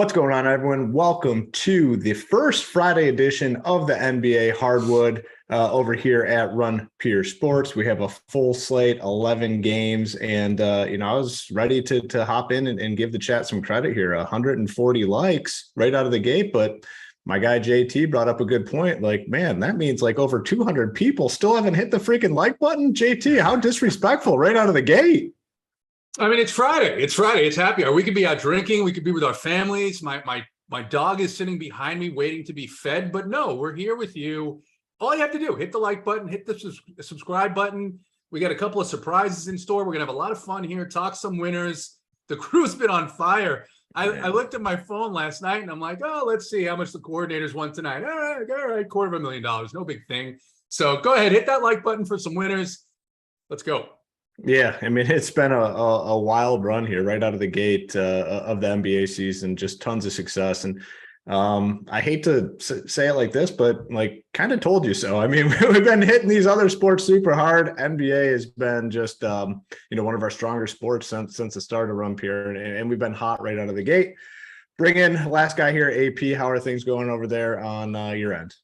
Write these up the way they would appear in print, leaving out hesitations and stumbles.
What's going on, everyone? Welcome to the first Friday edition of the NBA Hardwood over here at Run Pure Sports. We have a full slate, 11 games, and I was ready to hop in and give the chat some credit here. 140 likes right out of the gate, but my guy JT brought up a good point. Like, man, that means like over 200 people still haven't hit the freaking like button. JT, how disrespectful right out of the gate. I mean, it's Friday. It's happy hour. We could be out drinking. We could be with our families. My dog is sitting behind me waiting to be fed. But no, we're here with you. All you have to do, hit the like button, hit the subscribe button. We got a couple of surprises in store. We're going to have a lot of fun here, talk some winners. The crew's been on fire. I looked at my phone last night, and I'm like, oh, let's see how much the coordinators won tonight. All right, $250,000. No big thing. So go ahead, hit that like button for some winners. Let's go. Yeah, I mean, it's been a wild run here right out of the gate of the NBA season, just tons of success. And I hate to say it like this, but like kind of told you so. I mean, we've been hitting these other sports super hard. NBA has been just, one of our stronger sports since the start of Run Pure, and we've been hot right out of the gate. Bring in last guy here, AP. How are things going over there on your end?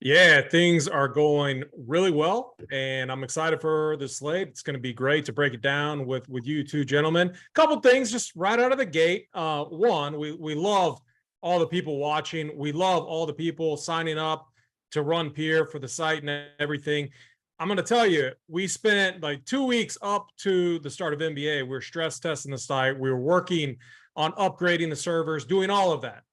Yeah, things are going really well, and I'm excited for the slate. It's going to be great to break it down with you two gentlemen. Couple things just right out of the gate. One, we love all the people watching. We love all the people signing up to Run Pure for the site and everything. I'm going to tell you, we spent like 2 weeks up to the start of NBA. We were stress testing the site. We were working on upgrading the servers, doing all of that.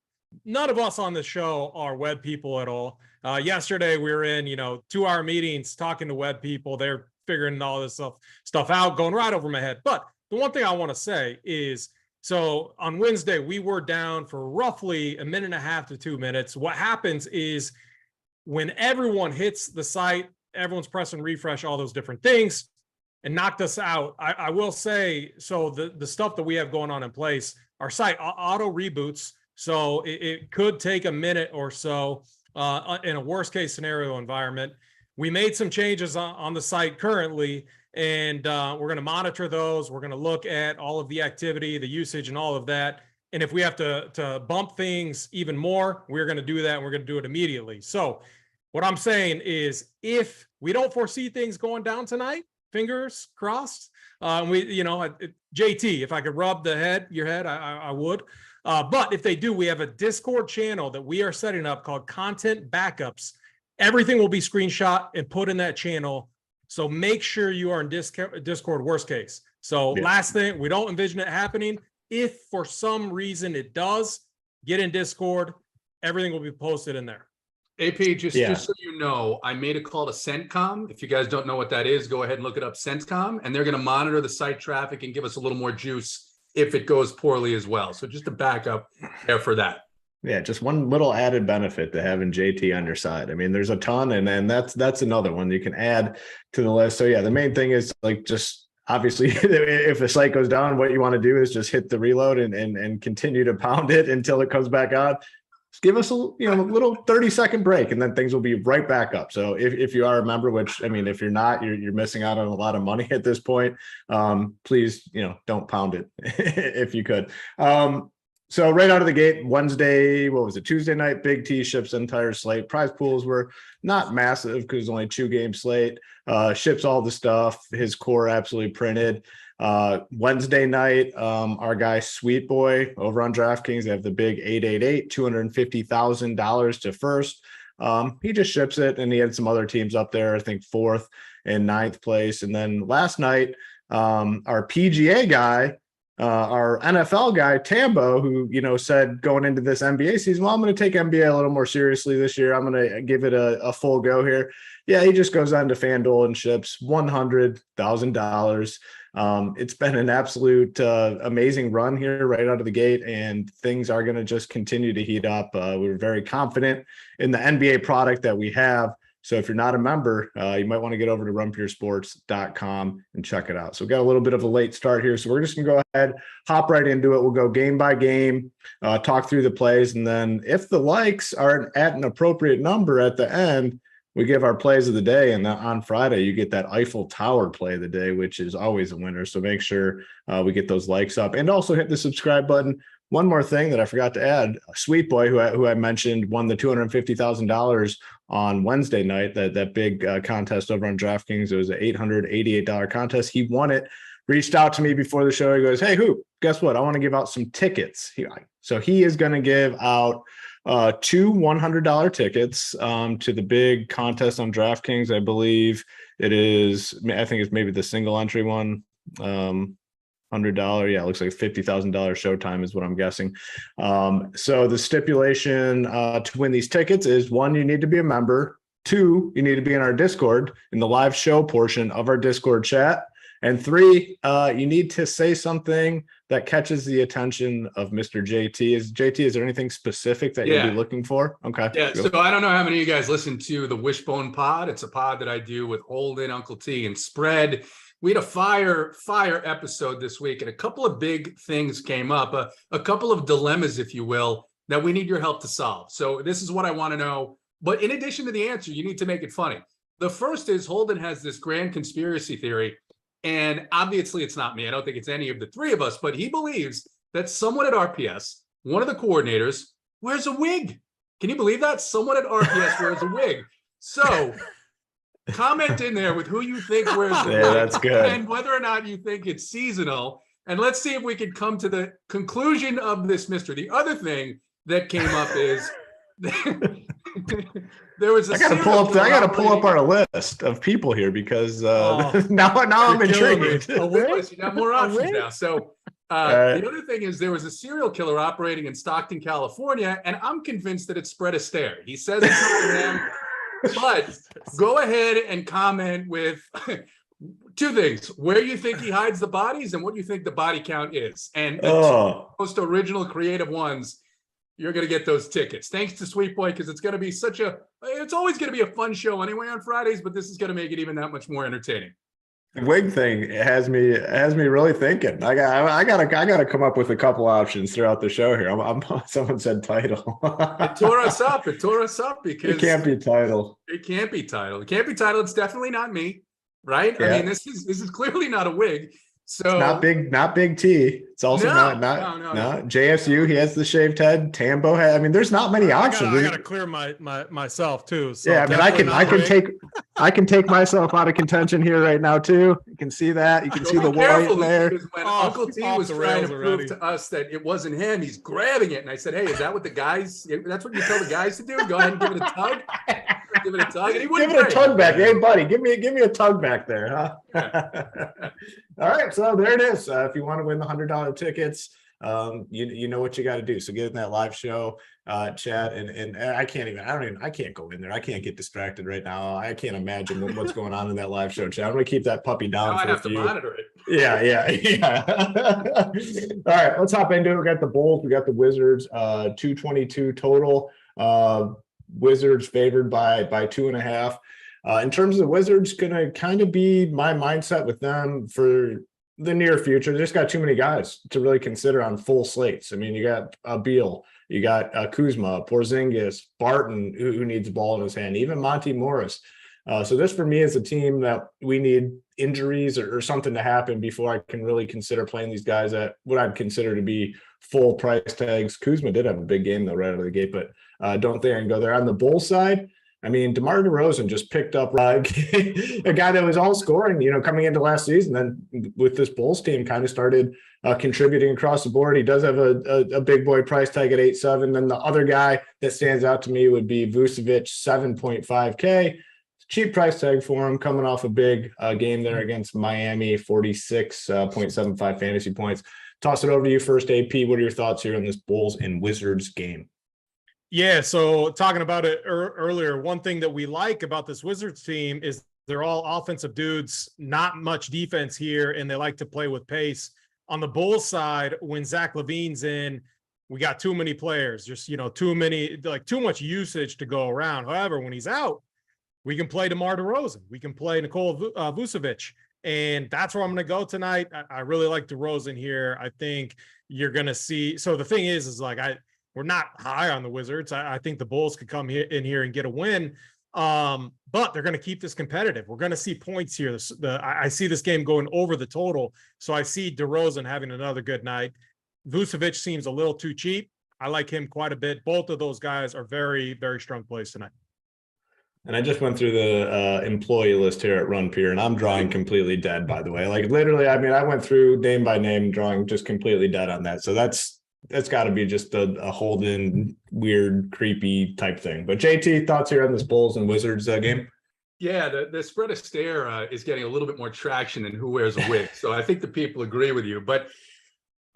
None of us on this show are web people at all. Yesterday, we were in, 2-hour meetings talking to web people. They're figuring all this stuff out, going right over my head. But the one thing I want to say is, so on Wednesday, we were down for roughly a minute and a half to 2 minutes. What happens is when everyone hits the site, everyone's pressing refresh, all those different things, and knocked us out. I will say, so the stuff that we have going on in place, our site auto reboots. So it could take a minute or so in a worst case scenario environment. We made some changes on the site currently, and we're going to monitor those. We're going to look at all of the activity, the usage, and all of that. And if we have to bump things even more, we're going to do that, and we're going to do it immediately. So what I'm saying is, if we don't foresee things going down tonight, fingers crossed, JT, if I could rub your head, I would. But if they do, we have a Discord channel that we are setting up called Content Backups. Everything will be screenshot and put in that channel. So make sure you are in Discord worst case. So Last thing, we don't envision it happening. If for some reason it does, get in Discord. Everything will be posted in there. AP, just so you know, I made a call to CENTCOM. If you guys don't know what that is, go ahead and look it up, CENTCOM, and they're going to monitor the site traffic and give us a little more juice if it goes poorly as well. So just a backup there for that. Yeah, just one little added benefit to having JT on your side. I mean, there's a ton, and then that's another one you can add to the list. So yeah, the main thing is like just obviously if the site goes down, what you want to do is just hit the reload and continue to pound it until it comes back out. Just give us a little 30-second break, and then things will be right back up. So if you are a member, which I mean, if you're not, you're missing out on a lot of money at this point. Please, don't pound it if you could. So right out of the gate, Tuesday night, BigT ships entire slate. Prize pools were not massive because it's only 2-game slate. Ships all the stuff. His core absolutely printed. Wednesday night, our guy Sweet Boy over on DraftKings, they have the big 888, $250,000 to first. He just ships it, and he had some other teams up there, I think 4th and 9th place. And then last night, our PGA guy, our NFL guy, Tambo, who, said going into this NBA season, well, I'm going to take NBA a little more seriously this year. I'm going to give it a full go here. Yeah, he just goes on to FanDuel and ships $100,000. It's been an absolute amazing run here right out of the gate, and things are going to just continue to heat up. We're very confident in the NBA product that we have. So if you're not a member, you might want to get over to runpuresports.com and check it out. So we got a little bit of a late start here. So we're just going to go ahead, hop right into it. We'll go game by game, talk through the plays. And then if the likes are at an appropriate number at the end, we give our plays of the day. And on Friday, you get that Eiffel Tower play of the day, which is always a winner. So make sure we get those likes up, and also hit the subscribe button. One more thing that I forgot to add: Sweet Boy, who I mentioned, won the $250,000 on Wednesday night. That big contest over on DraftKings. It was an $888 contest. He won it. Reached out to me before the show. He goes, "Hey, Hoop, guess what? I want to give out some tickets." So he is going to give out two $100 tickets to the big contest on DraftKings. I believe it is. I think it's maybe the single entry one. $100. Yeah, it looks like $50,000 Showtime is what I'm guessing. So the stipulation to win these tickets is: 1, you need to be a member; 2, you need to be in our Discord in the live show portion of our Discord chat; and 3, you need to say something that catches the attention of Mr. JT. Is there anything specific that you'll be looking for? Okay. Yeah. So I don't know how many of you guys listen to the Wishbone Pod. It's a pod that I do with Holden, Uncle T, and Spread. We had a fire episode this week, and a couple of big things came up, a couple of dilemmas, if you will, that we need your help to solve. So this is what I want to know. But in addition to the answer, you need to make it funny. The first is Holden has this grand conspiracy theory, and obviously it's not me. I don't think it's any of the three of us, but he believes that someone at RPS, one of the coordinators, wears a wig. Can you believe that? Someone at RPS wears a wig. So comment in there with who you think wears the wig. That's good. And whether or not you think it's seasonal. And let's see if we can come to the conclusion of this mystery. The other thing that came up is there was a I gotta pull up our list of people here because now I'm intrigued. You got more options now. So the other thing is there was a serial killer operating in Stockton, California, and I'm convinced that it's Spread Astaire. He says it's not him. But go ahead and comment with two things: where you think he hides the bodies and what you think the body count is. And the most original, creative ones, you're going to get those tickets. Thanks to Sweet Boy, because it's going to be it's always going to be a fun show anyway on Fridays, but this is going to make it even that much more entertaining. The wig thing has me really thinking. I gotta come up with a couple options throughout the show here. Someone said title. It tore us up because it can't be title. It can't be title. It's definitely not me, right? Yeah. I mean, this is clearly not a wig. So it's not Big T. It's also not JSU. He has the shaved head. Tambo head. I mean, there's not many options. I gotta clear myself too. So yeah, I mean, I can take myself out of contention here right now too. You can see that. You can see the white there. When Uncle T was trying to prove to us that it wasn't him, he's grabbing it, and I said, "Hey, is that what the guys? That's what you tell the guys to do? Go ahead and give it a tug." Give it a tug. And he wouldn't give it a tug back. Hey, buddy, give me a tug back there, huh? Yeah. All right, so there it is. If you want to win the $100 tickets, you know what you got to do. So get in that live show chat, and I can't go in there. I can't get distracted right now. I can't imagine what's going on in that live show chat. I'm gonna keep that puppy down. I'd have to monitor it. Yeah. All right, let's hop into it. We got the Bulls, we got the Wizards. 222 total. Wizards favored by 2.5. In terms of the Wizards, gonna kind of be my mindset with them for the near future. They just got too many guys to really consider on full slates. I mean, you got Beal, you got Kuzma, Porzingis, Barton, who needs the ball in his hand, even Monty Morris. So this for me is a team that we need injuries or something to happen before I can really consider playing these guys at what I'd consider to be full price tags. Kuzma did have a big game though right out of the gate, but don't think I can go there. On the Bulls side, I mean, DeMar DeRozan just picked up a guy that was all scoring, coming into last season. Then with this Bulls team kind of started contributing across the board. He does have a big boy price tag at 8.7. Then the other guy that stands out to me would be Vucevic, 7.5K. Cheap price tag for him, coming off a big game there against Miami, 46.75 fantasy points. Toss it over to you first, AP. What are your thoughts here on this Bulls and Wizards game? Yeah, so talking about it earlier, one thing that we like about this Wizards team is they're all offensive dudes, not much defense here, and they like to play with pace. On the Bulls side, when Zach LaVine's in, we got too many players, just, too much usage to go around. However, when he's out, we can play DeMar DeRozan. We can play Nikola Vucevic. And that's where I'm going to go tonight. I really like DeRozan here. I think you're going to see. So the thing is we're not high on the Wizards. I think the Bulls could come in here and get a win. But they're going to keep this competitive. We're going to see points here. I see this game going over the total. So I see DeRozan having another good night. Vucevic seems a little too cheap. I like him quite a bit. Both of those guys are very, very strong plays tonight. And I just went through the employee list here at Run Pier, and I'm drawing completely dead, by the way. Like literally, I mean, I went through name by name, drawing just completely dead on that. So that's got to be just a hold-in, weird, creepy type thing. But JT, thoughts here on this Bulls and Wizards game? Yeah, the spread of stare is getting a little bit more traction than who wears a wig. So I think the people agree with you. But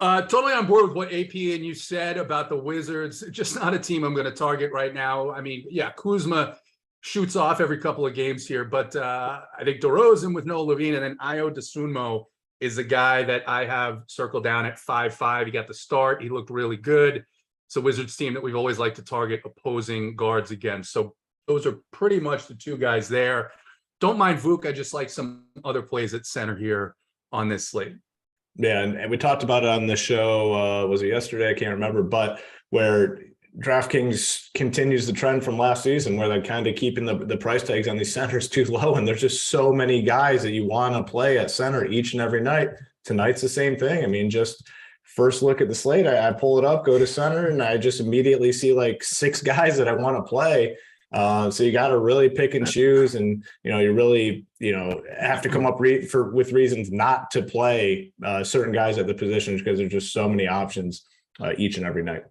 totally on board with what AP and you said about the Wizards. Just not a team I'm going to target right now. I mean, yeah, Kuzma shoots off every couple of games here, but I think DeRozan with no Levine, and then Ayo Dosunmu is the guy that I have circled down at 5-5. He got the start. He looked really good. It's a Wizards team that we've always liked to target opposing guards against. So those are pretty much the two guys there. Don't mind Vuk. I just like some other plays at center here on this slate. Yeah, and we talked about it on the show, was it yesterday? I can't remember, but where DraftKings continues the trend from last season where they're kind of keeping the price tags on these centers too low. And there's just so many guys that you want to play at center each and every night. Tonight's the same thing. I mean, just first look at the slate, I pull it up, go to center, and I just immediately see like 6 guys that I want to play. So you got to really pick and choose, and you really have to come up with reasons not to play certain guys at the positions because there's just so many options each and every night.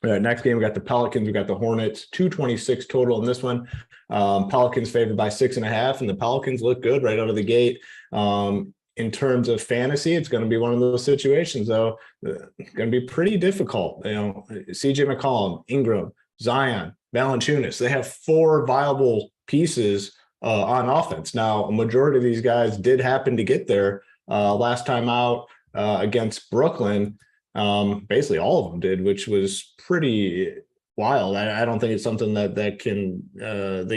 Next game, we got the Pelicans, we got the Hornets, 226 total in this one. Pelicans favored by 6.5, and the Pelicans look good right out of the gate. In terms of fantasy, it's going to be one of those situations, though, going to be pretty difficult. CJ McCollum, Ingram, Zion, Valanciunas, they have 4 viable pieces on offense. Now, a majority of these guys did happen to get there last time out against Brooklyn. Basically all of them did, which was pretty wild. I don't think it's something that they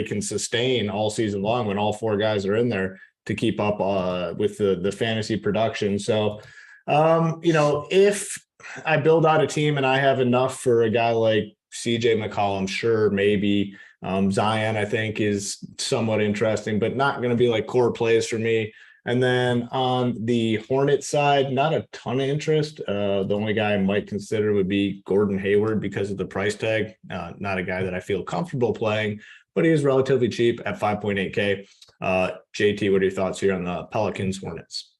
can sustain all season long when all 4 guys are in there to keep up with the fantasy production. So, if I build out a team and I have enough for a guy like CJ McCollum, sure, maybe. Zion, I think, is somewhat interesting, but not going to be like core plays for me. And then on the Hornets side, not a ton of interest. The only guy I might consider would be Gordon Hayward because of the price tag. Not a guy that I feel comfortable playing, but he is relatively cheap at 5.8K. JT, what are your thoughts here on the Pelicans Hornets?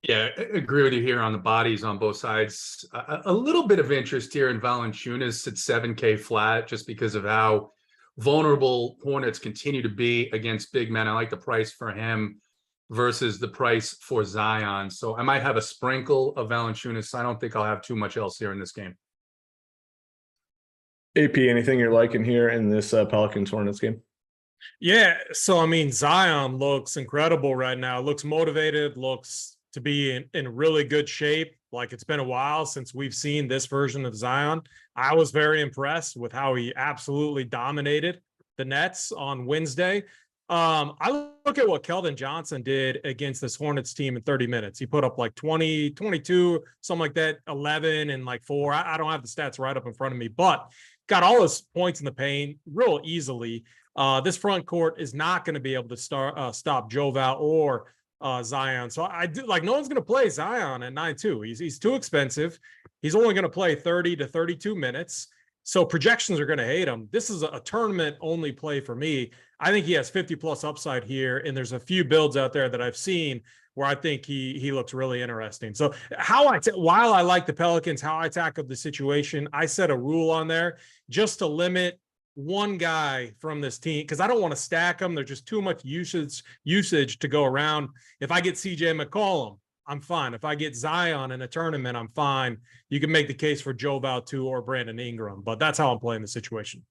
Yeah, I agree with you here on the bodies on both sides. A little bit of interest here in Valanciunas at 7K flat just because of how vulnerable Hornets continue to be against big men. I like the price for him versus the price for Zion. So I might have a sprinkle of Valanciunas. I don't think I'll have too much else here in this game. AP, anything you're liking here in this Pelicans Hornets game? Yeah, so I mean, Zion looks incredible right now. Looks motivated, looks to be in really good shape. Like, it's been a while since we've seen this version of Zion. I was very impressed with how he absolutely dominated the Nets on Wednesday. I look at what Keldon Johnson did against this Hornets team in 30 minutes. He put up like 20, 22, something like that, 11 and like 4. I don't have the stats right up in front of me, but got all his points in the paint real easily. This front court is not going to be able to stop Joval or Zion. So I do like, no one's going to play Zion at 9-2. He's too expensive. He's only going to play 30 to 32 minutes. So projections are going to hate him. This is a tournament only play for me. I think he has 50 plus upside here. And there's a few builds out there that I've seen where I think he looks really interesting. So while I like the Pelicans, how I tackle the situation, I set a rule on there just to limit one guy from this team because I don't want to stack them. There's just too much usage to go around. If I get CJ McCollum, I'm fine. If I get Zion in a tournament, I'm fine. You can make the case for Joval too or Brandon Ingram, but that's how I'm playing the situation.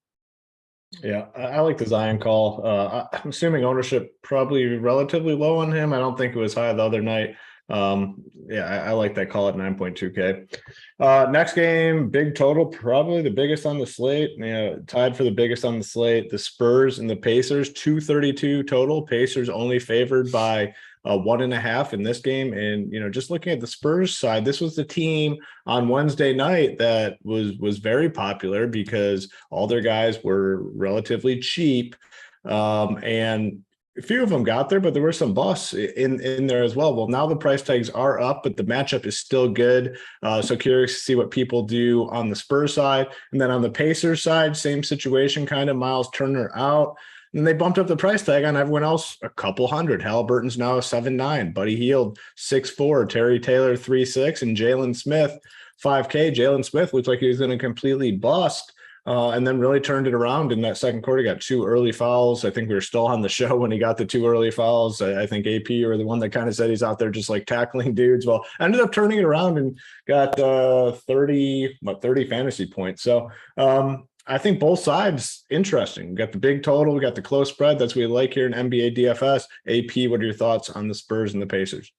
Yeah, I like the Zion call. I'm assuming ownership probably relatively low on him. I don't think it was high the other night. I like that call at 9.2K. Next game, big total, probably the biggest on the slate. Tied for the biggest on the slate. The Spurs and the Pacers, 232 total. Pacers only favored by 1.5 in this game. And just looking at the Spurs side, this was the team on Wednesday night that was very popular because all their guys were relatively cheap. And a few of them got there, but there were some busts in there as well. Well, now the price tags are up, but the matchup is still good. So curious to see what people do on the Spurs side. And then on the Pacers side, same situation, kind of Miles Turner out. And they bumped up the price tag on everyone else a couple hundred. Halliburton's now 7.9, Buddy Hield 6.4, Terry Taylor 3.6, and Jalen Smith 5K. Jalen Smith looks like he was going to completely bust. And then really turned it around in that second quarter. Got 2 early fouls. I think we were still on the show when he got the 2 early fouls. I think AP or the one that kind of said he's out there just like tackling dudes. Well, ended up turning it around and got 30 fantasy points. So I think both sides interesting. We got the big total. We got the close spread. That's what we like here in NBA DFS. AP, what are your thoughts on the Spurs and the Pacers?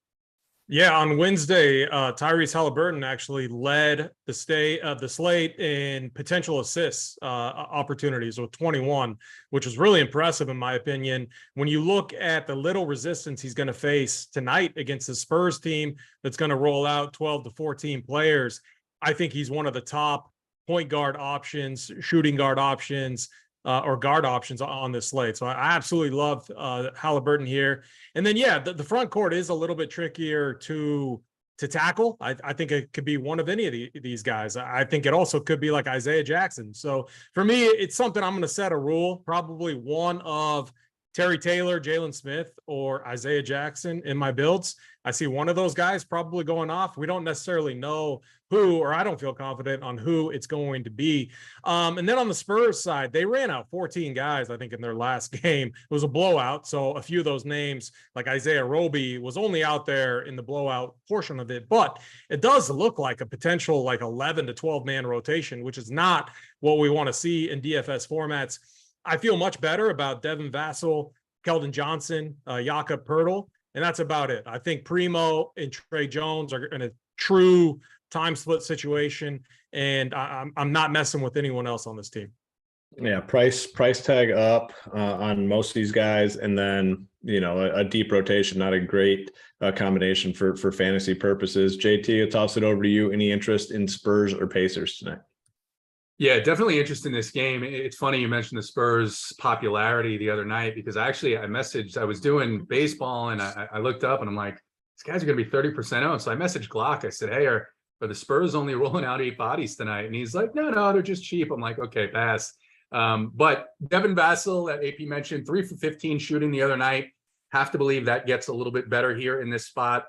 Yeah, on Wednesday, Tyrese Halliburton actually led the slate in potential assists opportunities with 21, which was really impressive in my opinion. When you look at the little resistance he's going to face tonight against the Spurs team that's going to roll out 12 to 14 players, I think he's one of the top point guard options, shooting guard options, or guard options on this slate. So I absolutely love Halliburton here. And then, yeah, the front court is a little bit trickier to tackle. I think it could be one of any of these guys. I think it also could be like Isaiah Jackson. So for me, it's something I'm going to set a rule, probably one of Terry Taylor, Jalen Smith, or Isaiah Jackson in my builds. I see one of those guys probably going off. We don't necessarily know who, or I don't feel confident on who it's going to be. And then on the Spurs side, they ran out 14 guys, I think, in their last game. It was a blowout. So a few of those names, like Isaiah Roby, was only out there in the blowout portion of it. But it does look like a potential like 11 to 12 man rotation, which is not what we want to see in DFS formats. I feel much better about Devin Vassell, Keldon Johnson, Jakob Poeltl, and that's about it. I think Primo and Trey Jones are in a true time split situation, and I'm not messing with anyone else on this team. Yeah, price tag up on most of these guys, and then a deep rotation, not a great combination for fantasy purposes. JT, I'll toss it over to you. Any interest in Spurs or Pacers tonight? Yeah, definitely interest in this game. It's funny you mentioned the Spurs' popularity the other night, because I was doing baseball and I looked up and I'm like, these guys are going to be 30% owned. So I messaged Glock. I said, hey, are the Spurs only rolling out 8 bodies tonight? And he's like, no, they're just cheap. I'm like, okay, pass. But Devin Vassell, that AP mentioned, 3 for 15 shooting the other night. Have to believe that gets a little bit better here in this spot.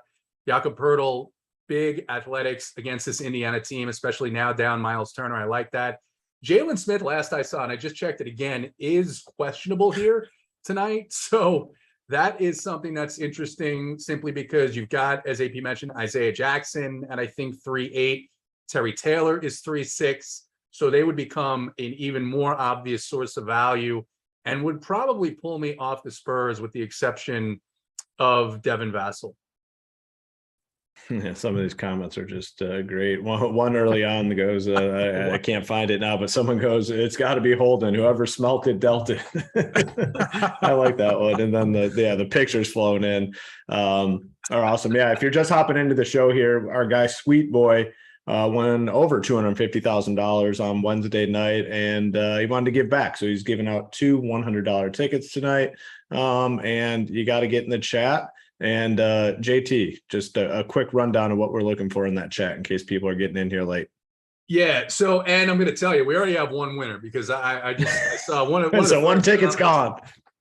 Jakob Poeltl, big athletics against this Indiana team, especially now down Miles Turner. I like that. Jalen Smith, last I saw, and I just checked it again, is questionable here tonight. So that is something that's interesting, simply because you've got, as AP mentioned, Isaiah Jackson, and I think 3.8. Terry Taylor is 3.6. So they would become an even more obvious source of value and would probably pull me off the Spurs, with the exception of Devin Vassell. Yeah, some of these comments are just great. One early on goes, I can't find it now, but someone goes, it's got to be Holden. Whoever smelt it, dealt it. I like that one. And then the pictures flowing in are awesome. Yeah, if you're just hopping into the show here, our guy Sweet Boy won over $250,000 on Wednesday night, and he wanted to give back. So he's giving out 2 $100 tickets tonight. And you got to get in the chat. And JT, just a quick rundown of what we're looking for in that chat in case people are getting in here late. Yeah. So, and I'm going to tell you, we already have one winner, because I saw one so one ticket's gone.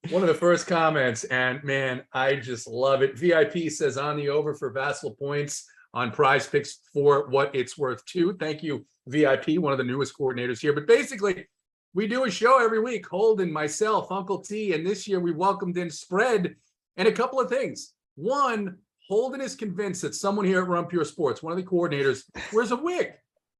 One of the first comments, and man, I just love it. VIP says on the over for Vassell points on Prize Picks for what it's worth too. Thank you, VIP, one of the newest coordinators here. But basically, we do a show every week. Holden, myself, Uncle T, and this year we welcomed in Spread and a couple of things. One, Holden is convinced that someone here at Run Pure Sports, one of the coordinators, wears a wig.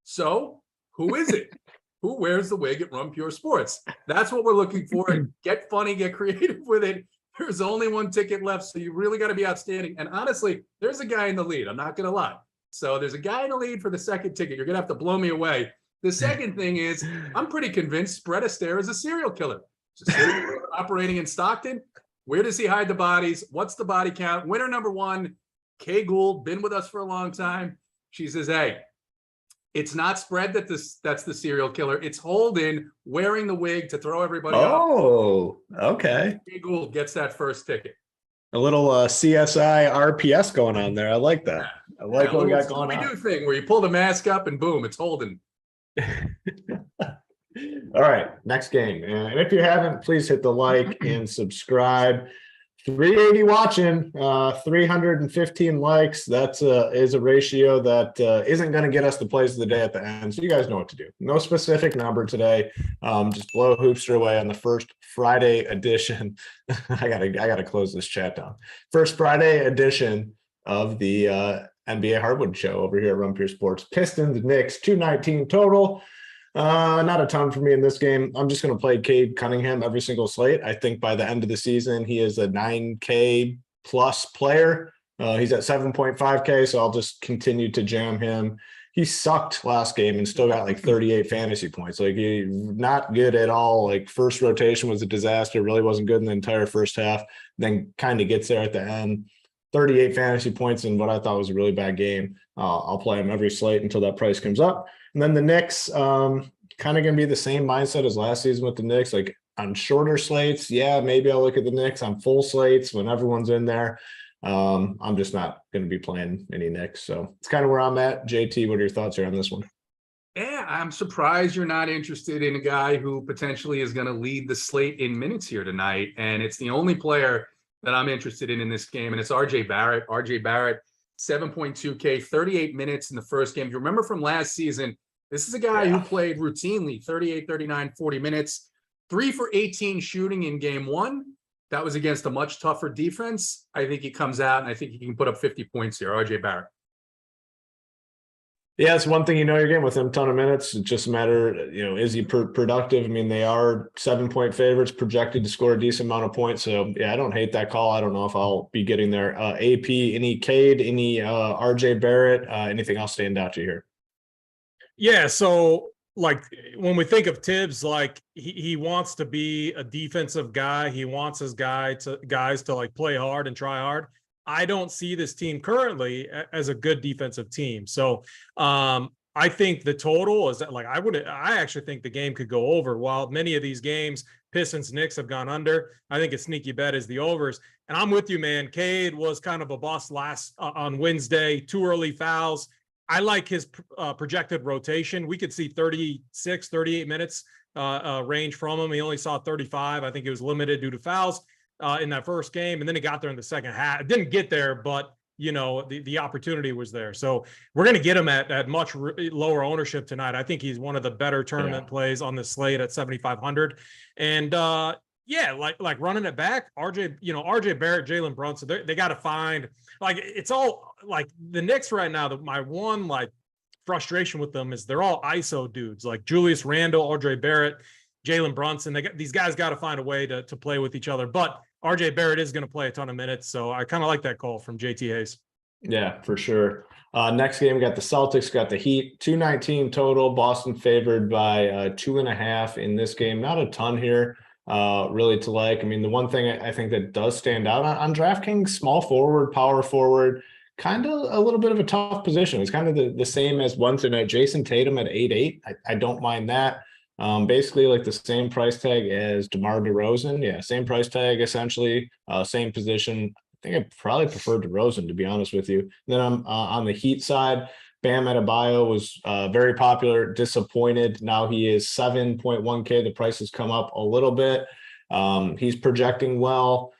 So who is it? Who wears the wig at Run Pure Sports? That's what we're looking for. Get funny, get creative with it. There's only one ticket left, so you really got to be outstanding. And honestly, there's a guy in the lead. I'm not going to lie. So there's a guy in the lead for the second ticket. You're going to have to blow me away. The second thing is, I'm pretty convinced Spread Astaire is a serial killer. He's a serial killer operating in Stockton. Where does he hide the bodies? What's the body count? Winner number 1, Kay Gould, been with us for a long time. She says, hey, It's not spread that's the serial killer. It's Holden wearing the wig to throw everybody off. Oh, okay. Jay Gould gets that first ticket. A little CSI RPS going on there. I like that. I like what we got going on. We do thing where you pull the mask up and boom, it's Holden. All right, next game. And if you haven't, please hit the like and subscribe. 380 watching, 315 likes. That's is a ratio that isn't going to get us the plays of the day at the end. So you guys know what to do. No specific number today. Just blow Hoopster away on the first Friday edition. I gotta close this chat down. First Friday edition of the NBA Hardwood show over here at Run Pure Sports. Pistons, Knicks, 219 total. Not a ton for me in this game. I'm just going to play Cade Cunningham every single slate. I think by the end of the season, he is a 9K plus player. He's at 7.5K, so I'll just continue to jam him. He sucked last game and still got like 38 fantasy points. Like, he not good at all. Like, first rotation was a disaster. Really wasn't good in the entire first half. Then kind of gets there at the end. 38 fantasy points in what I thought was a really bad game. I'll play him every slate until that price comes up. And then the Knicks, kind of going to be the same mindset as last season with the Knicks. Like, on shorter slates, yeah, maybe I'll look at the Knicks. On full slates, when everyone's in there, I'm just not going to be playing any Knicks. So it's kind of where I'm at. JT, what are your thoughts here on this one? Yeah, I'm surprised you're not interested in a guy who potentially is going to lead the slate in minutes here tonight. And it's the only player that I'm interested in this game, and it's RJ Barrett. RJ Barrett, 7.2K, 38 minutes in the first game. If you remember from last season, this is a guy who played routinely 38, 39, 40 minutes, 3 for 18 shooting in game one. That was against a much tougher defense. I think he comes out, and I think he can put up 50 points here, RJ Barrett. Yeah, it's one thing, you're getting with him a ton of minutes. It's just a matter, is he productive? I mean, they are 7-point favorites, projected to score a decent amount of points. So, yeah, I don't hate that call. I don't know if I'll be getting there. AP, any Cade, any RJ Barrett, anything else stand out to you here? Yeah, so, like, when we think of Tibbs, like, he wants to be a defensive guy. He wants his guys to like play hard and try hard. I don't see this team currently as a good defensive team. So I think the total is that, like, I actually think the game could go over. While many of these games, Pistons, Knicks have gone under, I think a sneaky bet is the overs. And I'm with you, man. Cade was kind of a bust on Wednesday, 2 early fouls. I like his projected rotation. We could see 36, 38 minutes range from him. He only saw 35. I think he was limited due to fouls in that first game, and then he got there in the second half. It didn't get there, but the opportunity was there. So we're going to get him at much lower ownership tonight. I think he's one of the better tournament plays on the slate at 7,500. And like running it back, RJ Barrett, Jalen Brunson, they got to find, like, it's all like the Knicks right now. My one like frustration with them is they're all ISO dudes, like Julius Randle, RJ Barrett, Jalen Brunson. These guys got to find a way to play with each other. But RJ Barrett is going to play a ton of minutes, so I kind of like that call from JT Hayes. Yeah, for sure. Next game, we got the Celtics, got the Heat, 219 total. Boston favored by 2.5 in this game. Not a ton here, really, to like. I mean, the one thing I think that does stand out on DraftKings, small forward, power forward, kind of a little bit of a tough position. It's kind of the same as Wednesday night. Jason Tatum at 8.8. I don't mind that. Basically like the same price tag as DeMar DeRozan. Yeah, same price tag, essentially, same position. I think I probably prefer DeRozan, to be honest with you. Then I'm on the Heat side. Bam Adebayo was very popular, disappointed. Now he is 7.1K. The price has come up a little bit. He's projecting well.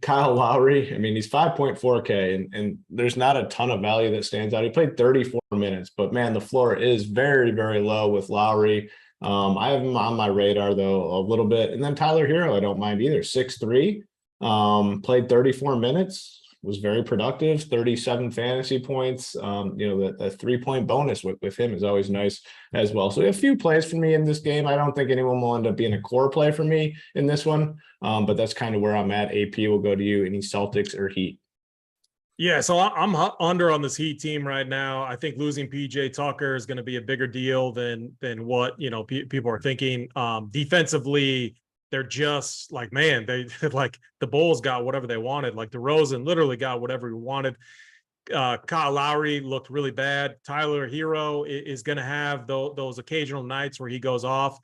Kyle Lowry, I mean, he's 5.4K, and there's not a ton of value that stands out. He played 34 minutes, but man, the floor is very, very low with Lowry. I have him on my radar, though, a little bit. And then Tyler Hero, I don't mind either. 6'3", played 34 minutes, was very productive, 37 fantasy points. The 3-point bonus with him is always nice as well. So a few plays for me in this game. I don't think anyone will end up being a core play for me in this one, but that's kind of where I'm at. AP will go to you. Any Celtics or Heat? Yeah, so I'm under on this Heat team right now. I think losing PJ Tucker is going to be a bigger deal than what people are thinking. Defensively, they're just like, man, they like the Bulls got whatever they wanted. Like DeRozan literally got whatever he wanted. Kyle Lowry looked really bad. Tyler Hero is going to have those occasional nights where he goes off.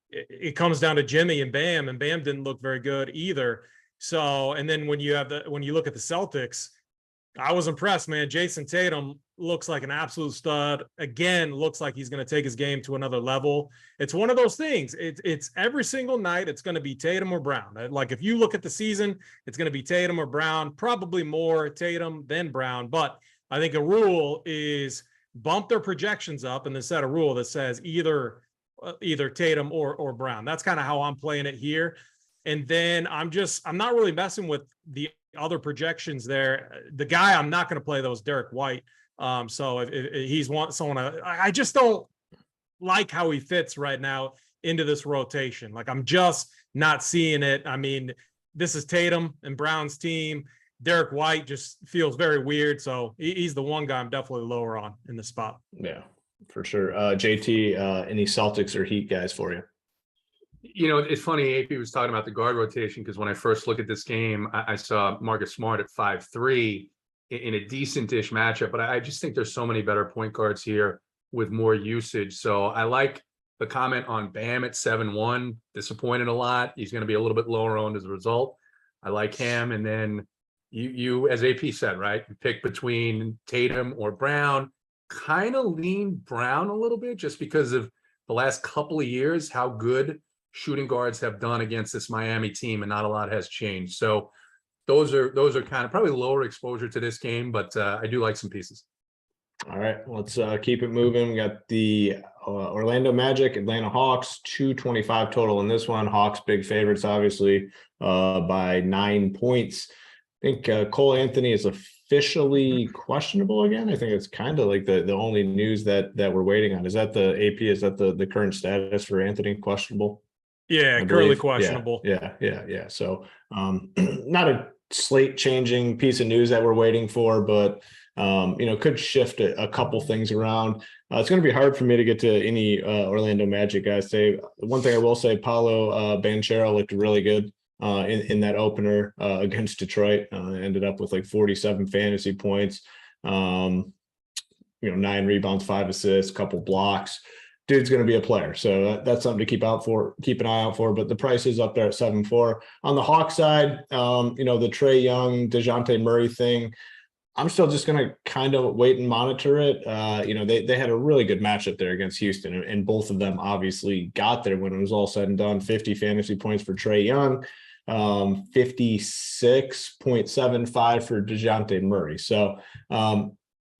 It comes down to Jimmy and Bam didn't look very good either. So, and then when you look at the Celtics, I was impressed, man. Jason Tatum looks like an absolute stud. Again, looks like he's going to take his game to another level. It's one of those things. It's every single night, it's going to be Tatum or Brown. Like if you look at the season, it's going to be Tatum or Brown, probably more Tatum than Brown. But I think a rule is bump their projections up and then set a rule that says either Tatum or Brown. That's kind of how I'm playing it here. And then I'm not really messing with the other projections there. The guy I'm not going to play though is Derek White. So if he's someone, I just don't like how he fits right now into this rotation. Like I'm just not seeing it. I mean, this is Tatum and Brown's team. Derek White just feels very weird. So he's the one guy I'm definitely lower on in the spot. Yeah, for sure. JT, any Celtics or Heat guys for you? You know, it's funny, AP was talking about the guard rotation, because when I first look at this game, I saw Marcus Smart at 5'3" in a decent-ish matchup, but I just think there's so many better point guards here with more usage. So I like the comment on Bam at 7'1", disappointed a lot. He's going to be a little bit lower owned as a result. I like him. And then you, as AP said, right, you pick between Tatum or Brown, kind of lean Brown a little bit just because of the last couple of years, how good shooting guards have done against this Miami team, and not a lot has changed. So those are kind of probably lower exposure to this game, but I do like some pieces. All right, let's keep it moving. We got the Orlando Magic, Atlanta Hawks, 225 total in this one. Hawks big favorites, obviously, by 9 points. I think Cole Anthony is officially questionable again. I think it's kind of like the only news that we're waiting on. Is that the AP? Is that the current status for Anthony, questionable? Yeah, currently questionable. Yeah. So not a slate changing piece of news that we're waiting for, but could shift a couple things around. It's going to be hard for me to get to any Orlando Magic guys. One thing I will say, Paolo Banchero looked really good in that opener against Detroit. Ended up with like 47 fantasy points, 9 rebounds, 5 assists, couple blocks. Dude's going to be a player. So that's something to keep an eye out for, but the price is up there at 7-4. On the Hawks side, the Trae Young, DeJounte Murray thing, I'm still just going to kind of wait and monitor it. They had a really good matchup there against Houston, and both of them obviously got there when it was all said and done. 50 fantasy points for Trae Young, 56.75 for DeJounte Murray. So,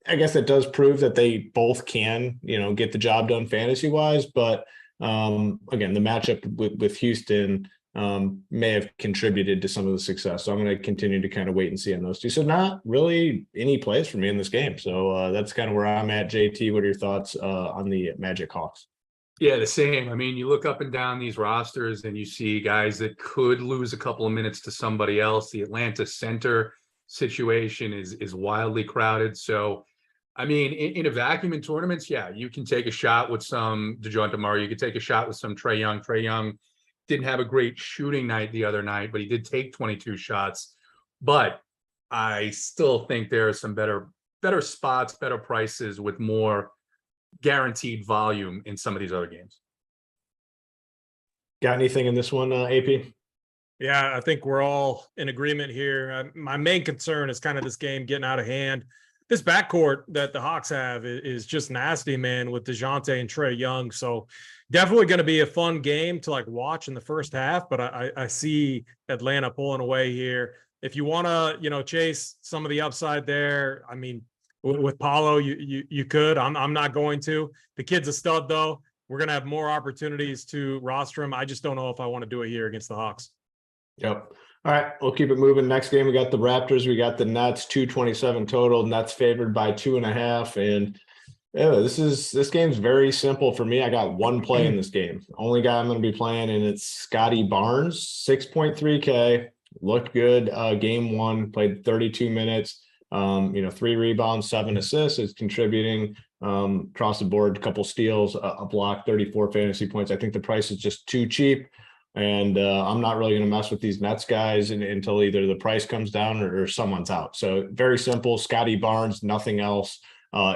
I guess it does prove that they both can, get the job done fantasy wise. But again, the matchup with Houston may have contributed to some of the success. So I'm going to continue to kind of wait and see on those two. So not really any plays for me in this game. So that's kind of where I'm at. JT, what are your thoughts on the Magic Hawks? Yeah, the same. I mean, you look up and down these rosters and you see guys that could lose a couple of minutes to somebody else. The Atlanta center situation is wildly crowded. So I mean, in a vacuum in tournaments, yeah, you can take a shot with some DeJounte Murray. You could take a shot with some Trae Young. Trae Young didn't have a great shooting night the other night, but he did take 22 shots. But I still think there are some better spots, better prices with more guaranteed volume in some of these other games. Got anything in this one, AP? Yeah, I think we're all in agreement here. My main concern is kind of this game getting out of hand. This backcourt that the Hawks have is just nasty, man, with DeJounte and Trae Young. So definitely going to be a fun game to watch in the first half, but I see Atlanta pulling away here. If you want to, chase some of the upside there, I mean, with Paulo, you could. I'm not going to. The kid's a stud, though. We're going to have more opportunities to roster him. I just don't know if I want to do it here against the Hawks. Yep. All right, we'll keep it moving. Next game, we got the Raptors. We got the Nets, 227 total. Nets favored by 2.5. And this game's very simple for me. I got one play in this game. The only guy I'm going to be playing, and it's Scotty Barnes, 6.3K. Looked good. Game 1, played 32 minutes. 3 rebounds, 7 assists. Is contributing across the board. A couple steals, a block, 34 fantasy points. I think the price is just too cheap. And I'm not really going to mess with these Nets guys until either the price comes down or someone's out. So very simple. Scotty Barnes, nothing else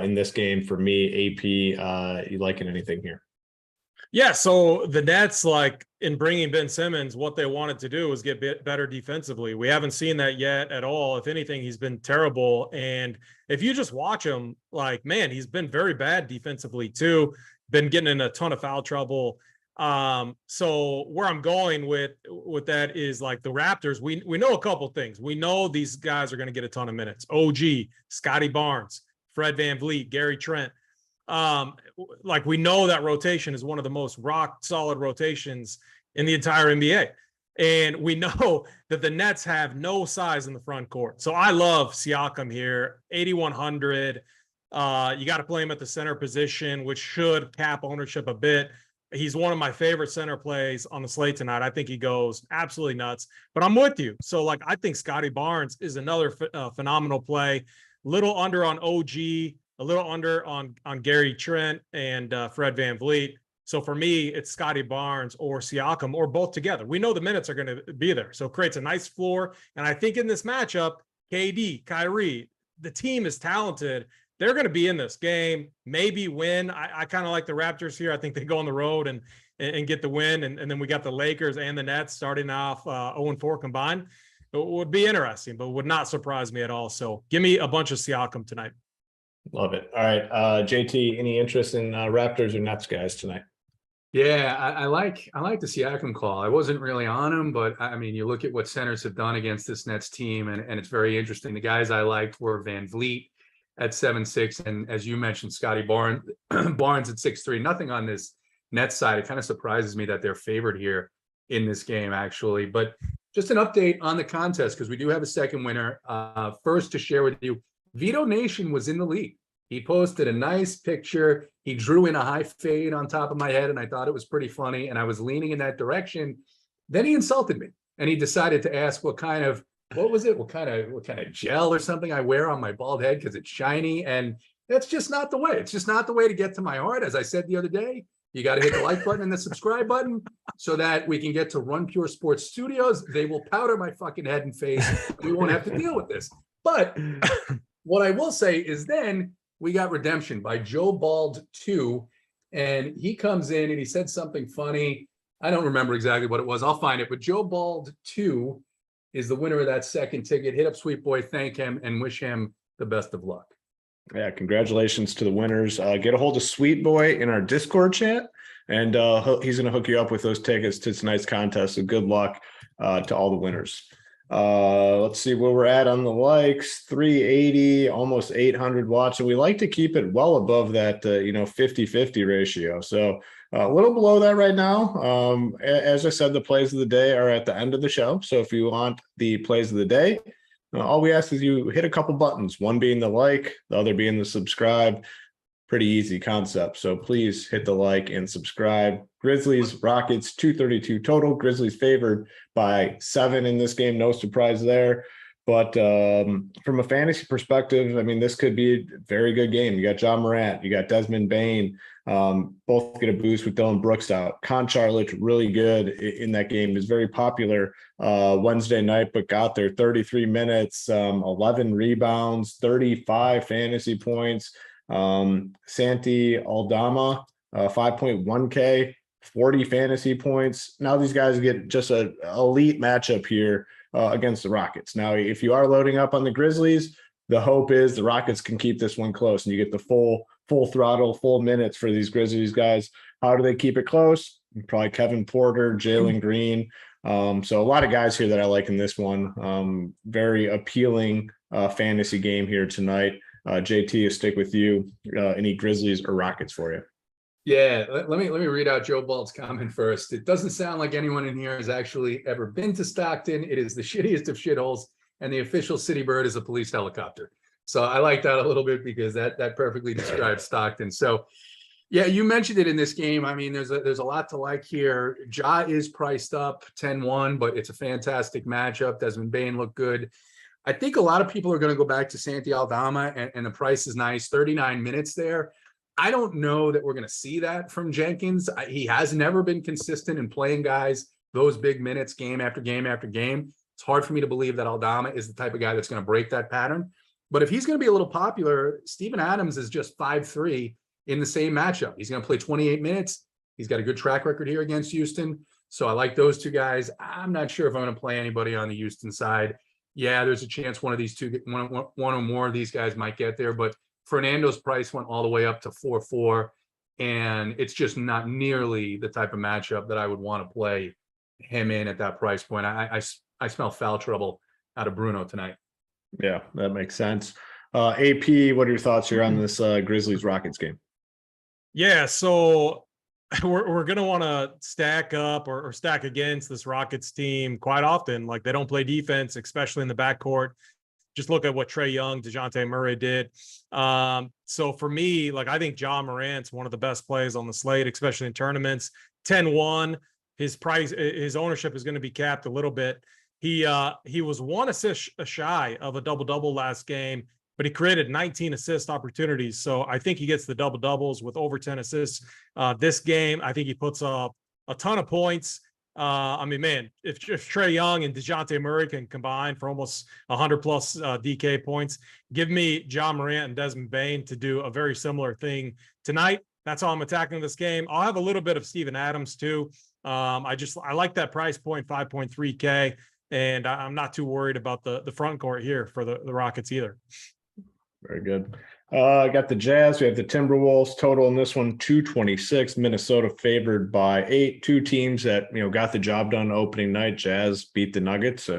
in this game for me. AP, you liking anything here? Yeah, so the Nets, like in bringing Ben Simmons, what they wanted to do was get better defensively. We haven't seen that yet at all. If anything, he's been terrible. And if you just watch him, like, man, he's been very bad defensively too. Been getting in a ton of foul trouble. So where I'm going with that is like the Raptors. We know a couple things. We know these guys are going to get a ton of minutes. OG, Scotty Barnes, Fred VanVleet, Gary Trent. Like we know that rotation is one of the most rock solid rotations in the entire NBA. And we know that the Nets have no size in the front court. So I love Siakam here, 8,100. You got to play him at the center position, which should cap ownership a bit. He's one of my favorite center plays on the slate tonight. I think he goes absolutely nuts, but I'm with you. So like, I think Scotty Barnes is another phenomenal play. Little under on OG, a little under on Gary Trent and Fred VanVleet. So for me, it's Scotty Barnes or Siakam or both together. We know the minutes are going to be there. So it creates a nice floor. And I think in this matchup, KD, Kyrie, the team is talented. They're going to be in this game, maybe win. I kind of like the Raptors here. I think they go on the road and get the win. And then we got the Lakers and the Nets starting off 0-4 combined. It would be interesting, but would not surprise me at all. So give me a bunch of Siakam tonight. Love it. All right. JT, any interest in Raptors or Nets guys tonight? Yeah, I like the Siakam call. I wasn't really on him, but I mean, you look at what centers have done against this Nets team, and it's very interesting. The guys I liked were VanVleet at 7'6", and as you mentioned, Scotty Barnes at 6'3". Nothing on this Nets side. It kind of surprises me that they're favored here in this game, actually. But just an update on the contest, because we do have a second winner. First to share with you, Vito Nation was in the lead. He posted a nice picture. He drew in a high fade on top of my head, and I thought it was pretty funny, and I was leaning in that direction. Then he insulted me, and he decided to ask what kind of gel or something I wear on my bald head because it's shiny, and that's just not the way. It's just not the way to get to my heart. As I said the other day, you got to hit the like button and the subscribe button so that we can get to Run Pure Sports Studios. They will powder my fucking head and face. We won't have to deal with this. But what I will say is then we got redemption by Joe Bald 2, and he comes in and he said something funny. I don't remember exactly what it was. I'll find it. But Joe Bald 2 is the winner of that second ticket. Hit up Sweet Boy, thank him, and wish him the best of luck. Yeah, congratulations to the winners. Get a hold of Sweet Boy in our Discord chat, and he's going to hook you up with those tickets to tonight's contest. So good luck to all the winners. Let's see where we're at on the likes. 380, almost 800 watts. And we like to keep it well above that 50-50 ratio. So a little below that right now. As I said, the plays of the day are at the end of the show. So if you want the plays of the day, all we ask is you hit a couple buttons, one being the like, the other being the subscribe. Pretty easy concept. So please hit the like and subscribe. Grizzlies, Rockets, 232 total. Grizzlies favored by 7 in this game. No surprise there. But from a fantasy perspective, I mean, this could be a very good game. You got John Morant, you got Desmond Bane, both get a boost with Dylan Brooks out. Conchar looked really good in that game. He was very popular Wednesday night, but got there 33 minutes, 11 rebounds, 35 fantasy points. Santi Aldama, 5.1K, 40 fantasy points. Now these guys get just an elite matchup here against the Rockets. Now, if you are loading up on the Grizzlies, the hope is the Rockets can keep this one close and you get the full throttle, full minutes for these Grizzlies guys. How do they keep it close? Probably Kevin Porter, Jalen Green. So a lot of guys here that I like in this one. Very appealing fantasy game here tonight. JT, stick with you. Any Grizzlies or Rockets for you? Yeah, let me read out Joe Bald's comment first. It doesn't sound like anyone in here has actually ever been to Stockton. It is the shittiest of shitholes, and the official city bird is a police helicopter. So I like that a little bit because that perfectly describes Stockton. So yeah, you mentioned it in this game. I mean, there's a lot to like here. Ja is priced up 10-1, but it's a fantastic matchup. Desmond Bane looked good. I think a lot of people are going to go back to Santi Aldama, and the price is nice, 39 minutes there. I don't know that we're going to see that from Jenkins. He has never been consistent in playing guys those big minutes game after game after game, it's hard for me to believe that Aldama is the type of guy that's going to break that pattern. But if he's going to be a little popular, Steven Adams is just 5'3" in the same matchup. He's going to play 28 minutes. He's got a good track record here against Houston. So I like those two guys. I'm not sure if I'm going to play anybody on the Houston side. Yeah, there's a chance one or more of these guys might get there, but Fernando's price went all the way up to 4-4, and it's just not nearly the type of matchup that I would want to play him in at that price point. I smell foul trouble out of Bruno tonight. Yeah, that makes sense. AP, what are your thoughts here on this Grizzlies Rockets game? Yeah, so we're going to want to stack up or stack against this Rockets team quite often. Like, they don't play defense, especially in the backcourt. Just look at what Trae Young, DeJounte Murray did. So for me, like, I think Ja Morant's one of the best plays on the slate, especially in tournaments. 10-1, his ownership is going to be capped a little bit. He was 1 assist shy of a double-double last game, but he created 19 assist opportunities. So I think he gets the double-doubles with over 10 assists this game. I think he puts up a ton of points. I mean, man, if Trae Young and DeJounte Murray can combine for almost 100-plus DK points, give me Ja Morant and Desmond Bane to do a very similar thing tonight. That's how I'm attacking this game. I'll have a little bit of Steven Adams, too. I like that price point, 5.3K, and I'm not too worried about the front court here for the Rockets either. Very good. I got the Jazz. We have the Timberwolves. Total in this one, 226. Minnesota favored by 8. Two teams that, got the job done opening night. Jazz beat the Nuggets,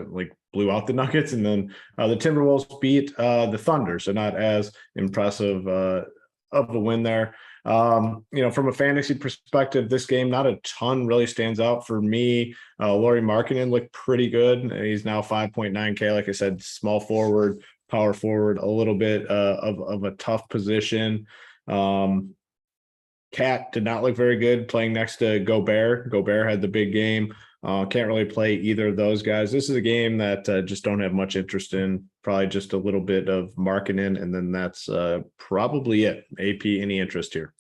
blew out the Nuggets, and then the Timberwolves beat the Thunder. So not as impressive of a win there. From a fantasy perspective, this game, not a ton really stands out for me. Lauri Markkanen looked pretty good. He's now 5.9K. Like I said, small forward, power forward, a little bit of a tough position. Cat did not look very good playing next to Gobert. Gobert had the big game. Can't really play either of those guys. This is a game that just don't have much interest in. Probably just a little bit of Markkanen, and then that's probably it. AP, any interest here?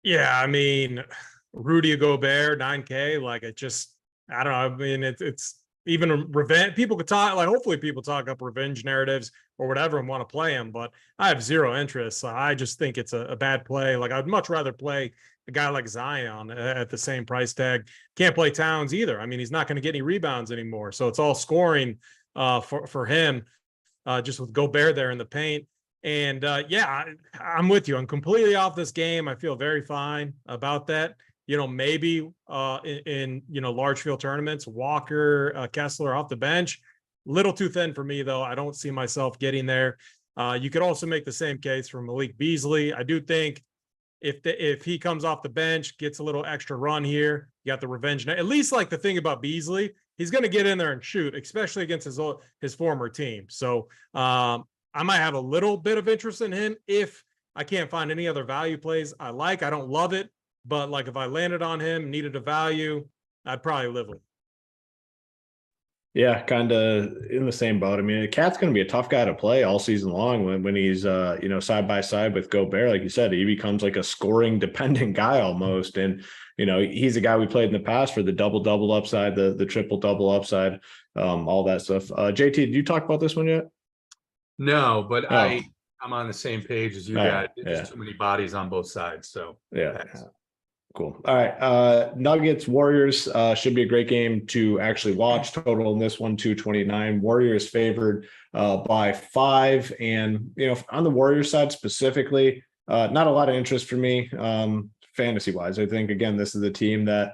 Yeah, I mean, Rudy Gobert, 9K. Like, I don't know. I mean, it's even revenge. People could talk, like, hopefully people talk up revenge narratives or whatever and want to play him, but I have zero interest. So I just think it's a bad play. Like, I'd much rather play a guy like Zion at the same price tag. Can't play Towns either. I mean, he's not going to get any rebounds anymore. So it's all scoring for him, just with Gobert there in the paint. And I'm with you. I'm completely off this game. I feel very fine about that. Maybe in large field tournaments, Walker, Kessler off the bench, little too thin for me, though. I don't see myself getting there. You could also make the same case for Malik Beasley. I do think if he comes off the bench, gets a little extra run here, you got the revenge. At least, like, the thing about Beasley, he's going to get in there and shoot, especially against his former team. So I might have a little bit of interest in him if I can't find any other value plays I like. I don't love it, but, like, if I landed on him, needed a value, I'd probably live with it. Yeah, kind of in the same boat. I mean, Cat's going to be a tough guy to play all season long when he's, side by side with Gobert. Like you said, he becomes like a scoring dependent guy almost. And, he's a guy we played in the past for the double-double upside, the triple-double upside, all that stuff. JT, did you talk about this one yet? No, but I'm on the same page as you guys. There's too many bodies on both sides. So yeah. Cool. All right. Nuggets, Warriors should be a great game to actually watch. Total in this one, 229. Warriors favored by 5. And, on the Warriors side specifically, not a lot of interest for me fantasy wise. I think, again, this is a team that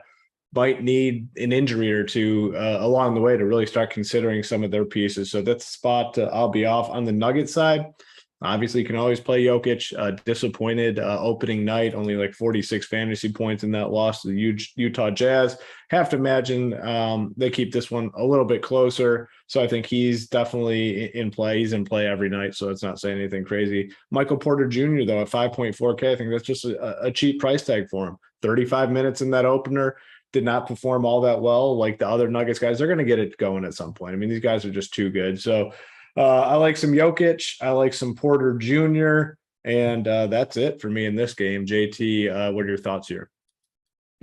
might need an injury or two along the way to really start considering some of their pieces. So that's the spot I'll be off. On the Nuggets side, obviously, you can always play Jokic. Disappointed opening night, only like 46 fantasy points in that loss to the Utah Jazz. Have to imagine they keep this one a little bit closer. So I think he's definitely in play. He's in play every night, so it's not saying anything crazy. Michael Porter Jr., though, at 5.4K, I think that's just a cheap price tag for him. 35 minutes in that opener. Did not perform all that well like the other Nuggets guys. They're going to get it going at some point. I mean, these guys are just too good. So I like some Jokic. I like some Porter Jr. And that's it for me in this game. JT, what are your thoughts here?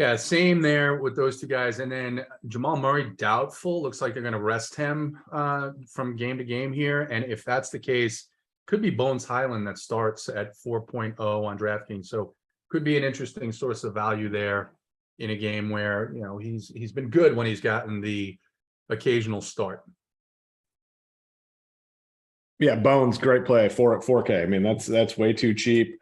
Yeah, same there with those two guys. And then Jamal Murray, doubtful. Looks like they're going to rest him from game to game here. And if that's the case, could be Bones Highland that starts at 4.0 on DraftKings. So could be an interesting source of value there in a game where, you know, he's been good when he's gotten the occasional start. Yeah, Bones, great play. 4K. I mean, that's way too cheap.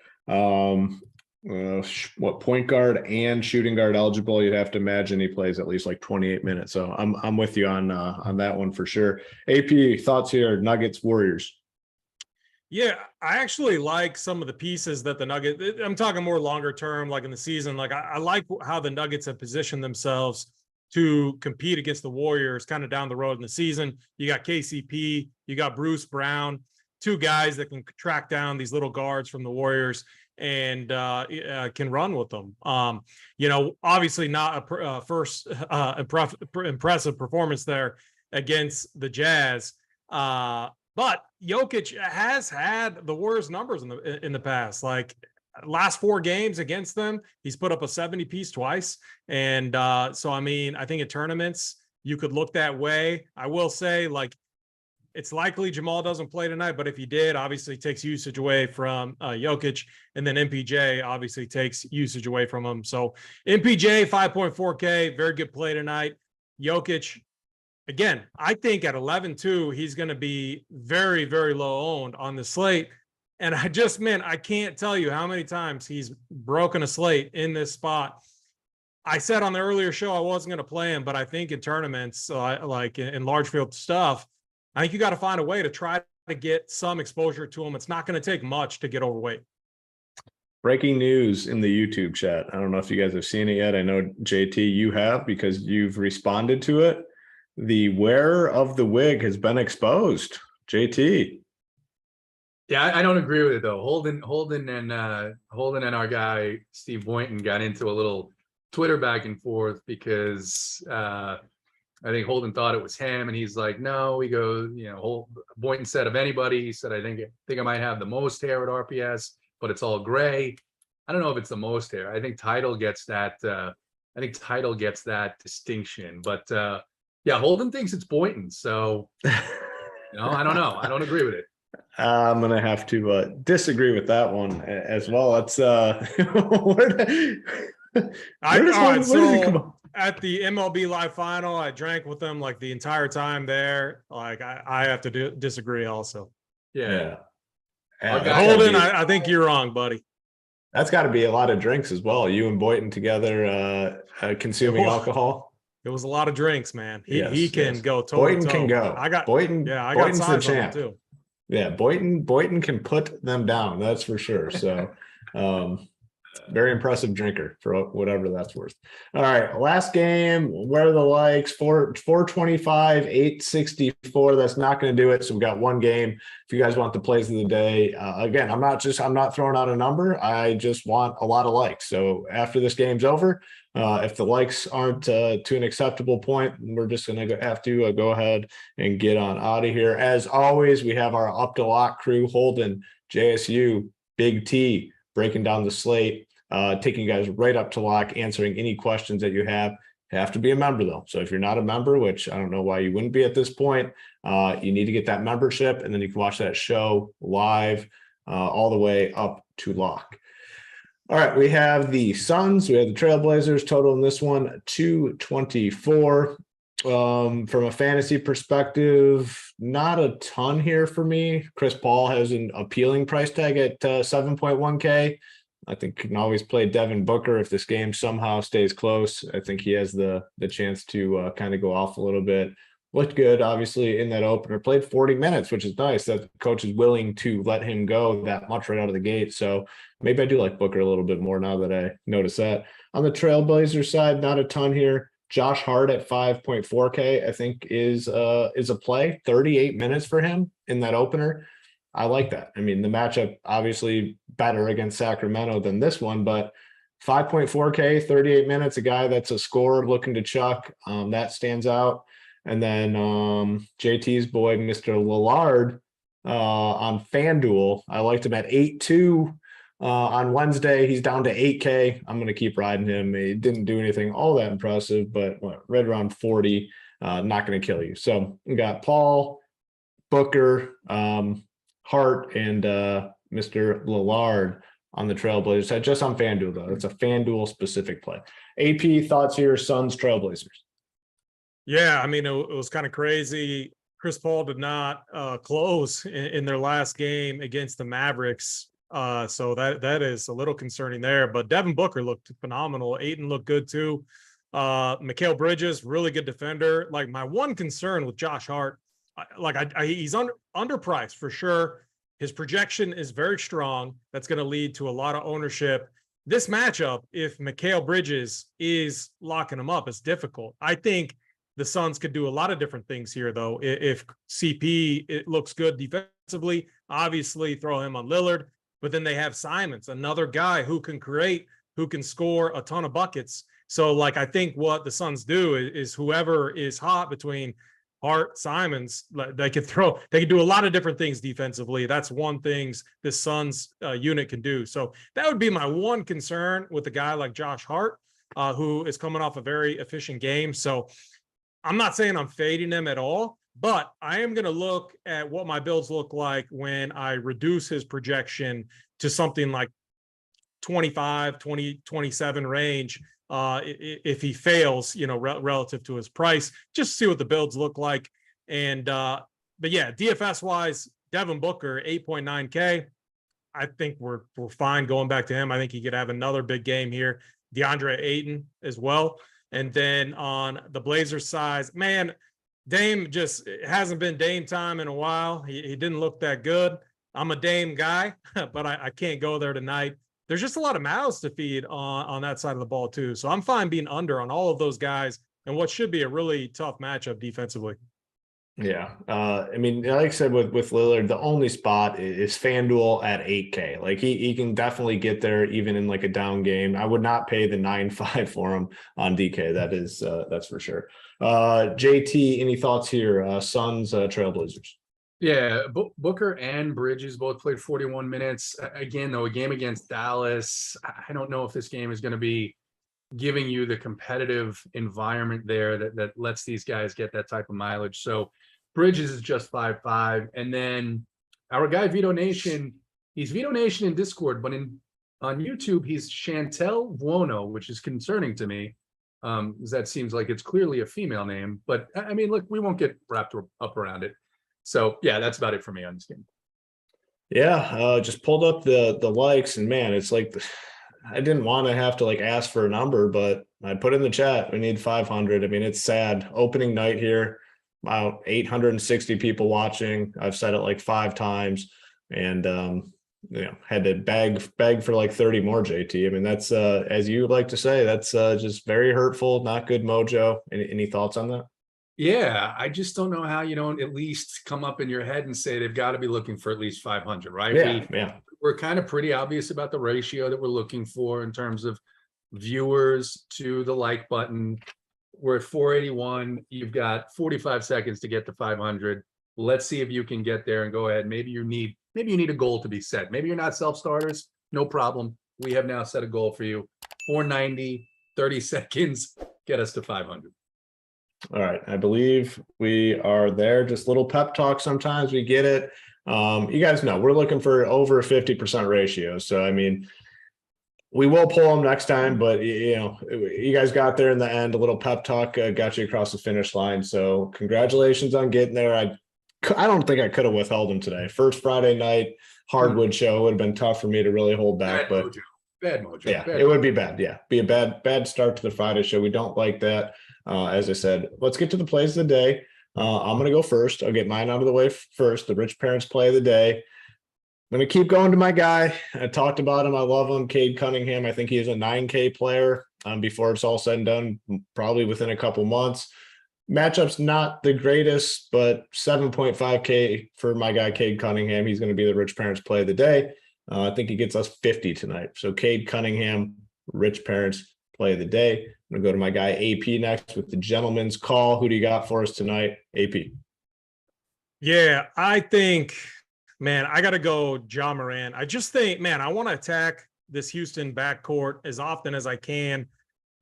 What, point guard and shooting guard eligible? You'd have to imagine he plays at least like 28 minutes. So I'm with you on that one for sure. AP, thoughts here? Nuggets, Warriors. Yeah, I actually like some of the pieces that the Nuggets, I'm talking more longer term, like in the season. Like I like how the Nuggets have positioned themselves to compete against the Warriors kind of down the road in the season. You got KCP, you got Bruce Brown, two guys that can track down these little guards from the Warriors and can run with them. You know, obviously not a first impressive performance there against the Jazz. But Jokic has had the worst numbers in the past. Like last 4 games against them, he's put up a 70-piece twice. And so, I mean, I think at tournaments, you could look that way. I will say, like, it's likely Jamal doesn't play tonight, but if he did, obviously takes usage away from Jokic. And then MPJ obviously takes usage away from him. So MPJ, 5.4K, very good play tonight. Jokic, again, I think at 11-2, he's going to be very, very low owned on the slate. And I can't tell you how many times he's broken a slate in this spot. I said on the earlier show I wasn't going to play him, but I think in tournaments, like in large field stuff, I think you got to find a way to try to get some exposure to him. It's not going to take much to get overweight. Breaking news in the YouTube chat. I don't know if you guys have seen it yet. I know, JT, you have because you've responded to it. The wearer of the wig has been exposed. JT. Yeah, I don't agree with it though. Holden and our guy Steve Boynton got into a little Twitter back and forth because I think Holden thought it was him, and he's like, no. He goes, you know, Boynton said of anybody, he said, I think I might have the most hair at RPS, but it's all gray. I don't know if it's the most hair. I think Title gets that. I think Title gets that distinction, but yeah, Holden thinks it's Boynton. So, you know, I don't know. I don't agree with it. I'm gonna have to disagree with that one as well. It's at the MLB Live Final, I drank with them like the entire time there. Like I have to disagree also. Yeah. Holden, I think you're wrong, buddy. That's got to be a lot of drinks as well. You and Boynton together consuming alcohol. It was a lot of drinks, man. He can go toe Boynton to toe. can go. I got Boynton. Yeah, I Boynton's got size the champ on him too. Yeah, Boynton can put them down. That's for sure. So, very impressive drinker for whatever that's worth. All right, last game. Where are the likes? 425, 864. That's not going to do it. So we got one game. If you guys want the plays of the day, again, I'm not throwing out a number. I just want a lot of likes. So after this game's over, if the likes aren't to an acceptable point, we're just going to have to go ahead and get on out of here. As always, we have our up to lock crew, Holden, JSU, Big T, breaking down the slate, taking you guys right up to lock, answering any questions that you have. You have to be a member, though. So if you're not a member, which I don't know why you wouldn't be at this point, you need to get that membership, and then you can watch that show live all the way up to lock. All right, we have the Suns. We have the Trailblazers. Total in this one, 224. From a fantasy perspective, not a ton here for me. Chris Paul has an appealing price tag at 7.1K. I think you can always play Devin Booker if this game somehow stays close. I think he has the chance to kind of go off a little bit. Looked good, obviously, in that opener. Played 40 minutes, which is nice that the coach is willing to let him go that much right out of the gate. So maybe I do like Booker a little bit more now that I notice that. On the Trailblazers side, not a ton here. Josh Hart at 5.4K, I think is a play. 38 minutes for him in that opener. I like that. I mean, the matchup obviously better against Sacramento than this one, but 5.4K, 38 minutes, a guy that's a scorer looking to chuck, that stands out. And then JT's boy, Mr. Lillard, on FanDuel, I liked him at 8.2. On Wednesday, he's down to 8K. I'm going to keep riding him. He didn't do anything all that impressive, but right around 40, not going to kill you. So we got Paul, Booker, Hart, and Mr. Lillard on the Trailblazers. Just on FanDuel, though. It's a FanDuel specific play. AP, thoughts here, Suns, Trailblazers. Yeah, I mean, it was kind of crazy. Chris Paul did not close in their last game against the Mavericks. So that is a little concerning there. But Devin Booker looked phenomenal. Ayton looked good too. Mikal Bridges, really good defender. Like, my one concern with Josh Hart, he's underpriced for sure. His projection is very strong. That's going to lead to a lot of ownership. This matchup, if Mikal Bridges is locking him up, is difficult. I think the Suns could do a lot of different things here, though. If CP, it looks good defensively, obviously throw him on Lillard. But then they have Simons, another guy who can create, who can score a ton of buckets. So, like, I think what the Suns do is whoever is hot between Hart, Simons, they could do a lot of different things defensively. That's one thing the Suns unit can do. So that would be my one concern with a guy like Josh Hart, who is coming off a very efficient game. So I'm not saying I'm fading them at all, but I am going to look at what my builds look like when I reduce his projection to something like 25, 20, 27 range. If he fails, relative to his price, just see what the builds look like. And, but yeah, DFS wise, Devin Booker, 8.9K. I think we're fine going back to him. I think he could have another big game here. DeAndre Ayton as well. And then on the Blazers side, man, Dame just hasn't been Dame time in a while. He didn't look that good. I'm a Dame guy, but I can't go there tonight. There's just a lot of mouths to feed on that side of the ball too. So I'm fine being under on all of those guys and what should be a really tough matchup defensively. Yeah. I mean, like I said, with Lillard, the only spot is FanDuel at 8K. Like, he can definitely get there even in like a down game. I would not pay the 9.5 for him on DK. That's for sure. JT, any thoughts here? Suns, Trailblazers. Yeah, Booker and Bridges both played 41 minutes. Again, though, a game against Dallas, I don't know if this game is going to be giving you the competitive environment there that lets these guys get that type of mileage. So Bridges is just 5.5. And then our guy Vito Nation, he's Vito Nation in Discord, but on YouTube, he's Chantel Vuono, which is concerning to me. That seems like it's clearly a female name. But I mean, look, we won't get wrapped up around it. So yeah, that's about it for me on this game. Yeah, just pulled up the likes, and man, it's like I didn't want to have to like ask for a number, but I put in the chat we need 500. I mean, it's sad. Opening night here, about 860 people watching. I've said it like 5 times, and had to beg for like 30 more. JT, I mean, that's as you like to say, that's just very hurtful, not good mojo. Any thoughts on that? Yeah, I just don't know how you don't at least come up in your head and say they've got to be looking for at least 500, right? We're kind of pretty obvious about the ratio that we're looking for in terms of viewers to the like button. We're at 481. You've got 45 seconds to get to 500. Let's see if you can get there and go ahead. Maybe you need a goal to be set. Maybe you're not self-starters. No problem. We have now set a goal for you. 490, 30 seconds, get us to 500. All right. I believe we are there. Just little pep talk. Sometimes we get it. You guys know we're looking for over a 50% ratio. So, I mean, we will pull them next time, but you guys got there in the end. A little pep talk got you across the finish line. So congratulations on getting there. I don't think I could have withheld them today. First Friday night Hardwood show would have been tough for me to really hold back, bad mojo. Yeah, it would be bad. Yeah. Be a bad start to the Friday show. We don't like that. As I said, let's get to the plays of the day. I'm going to go first. I'll get mine out of the way first. The rich parents play of the day. I'm going to keep going to my guy. I talked about him. I love him. Cade Cunningham. I think he is a 9K player before it's all said and done, probably within a couple months. Matchup's not the greatest, but 7.5K for my guy, Cade Cunningham. He's going to be the rich parents play of the day. I think he gets us 50 tonight. So Cade Cunningham, rich parents play of the day. I'm going to go to my guy AP next with the gentleman's call. Who do you got for us tonight, AP? Yeah, I think Man, I got to go Ja Morant. I just think, man, I want to attack this Houston backcourt as often as I can.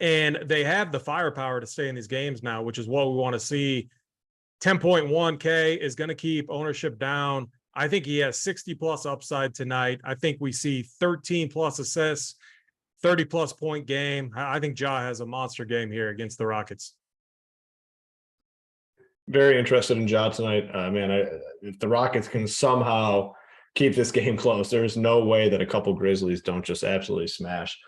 And they have the firepower to stay in these games now, which is what we want to see. 10.1K is going to keep ownership down. I think he has 60+ upside tonight. I think we see 13+ assists, 30+ point game. I think Ja has a monster game here against the Rockets. Very interested in Ja tonight. If the Rockets can somehow keep this game close, there's no way that a couple Grizzlies don't just absolutely smash.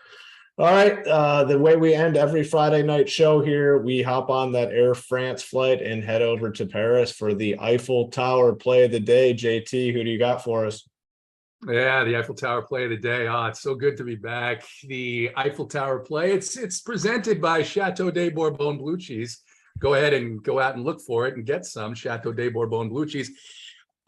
All right, the way we end every Friday night show here, we hop on that Air France flight and head over to Paris for the Eiffel Tower play of the day. JT, who do you got for us? Yeah, the Eiffel Tower play of the day. Oh, it's so good to be back. The Eiffel Tower play. It's presented by Chateau de Bourbon Blue Cheese. Go ahead and go out and look for it and get some Chateau de Bourbon Blue Cheese.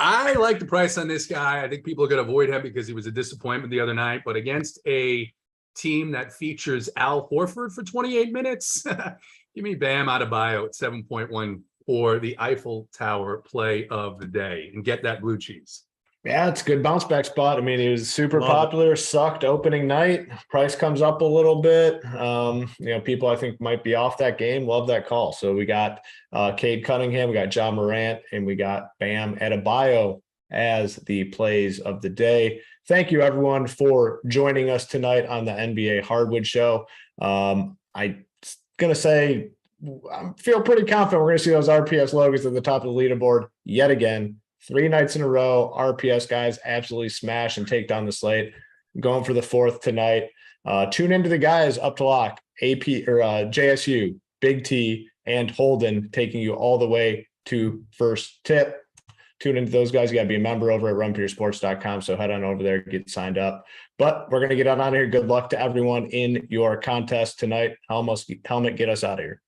I like the price on this guy. I think people are going to avoid him because he was a disappointment the other night, but against a team that features Al Horford for 28 minutes, give me Bam Adebayo at 7.1 for the Eiffel Tower play of the day and get that blue cheese. Yeah, it's a good bounce back spot. I mean, he was super popular, sucked opening night. Price comes up a little bit. People I think might be off that game. Love that call. So we got Cade Cunningham, we got Ja Morant, and we got Bam Adebayo as the plays of the day. Thank you, everyone, for joining us tonight on the NBA Hardwood Show. I'm going to say I feel pretty confident we're going to see those RPS logos at the top of the leaderboard yet again. 3 nights in a row, RPS guys absolutely smash and take down the slate. Going for the 4th tonight. Tune into the guys up to lock, AP or JSU, BigT, and Holden taking you all the way to first tip. Tune into those guys. You got to be a member over at runpuresports.com. So head on over there, get signed up. But we're going to get out of here. Good luck to everyone in your contest tonight. Helmet, get us out of here.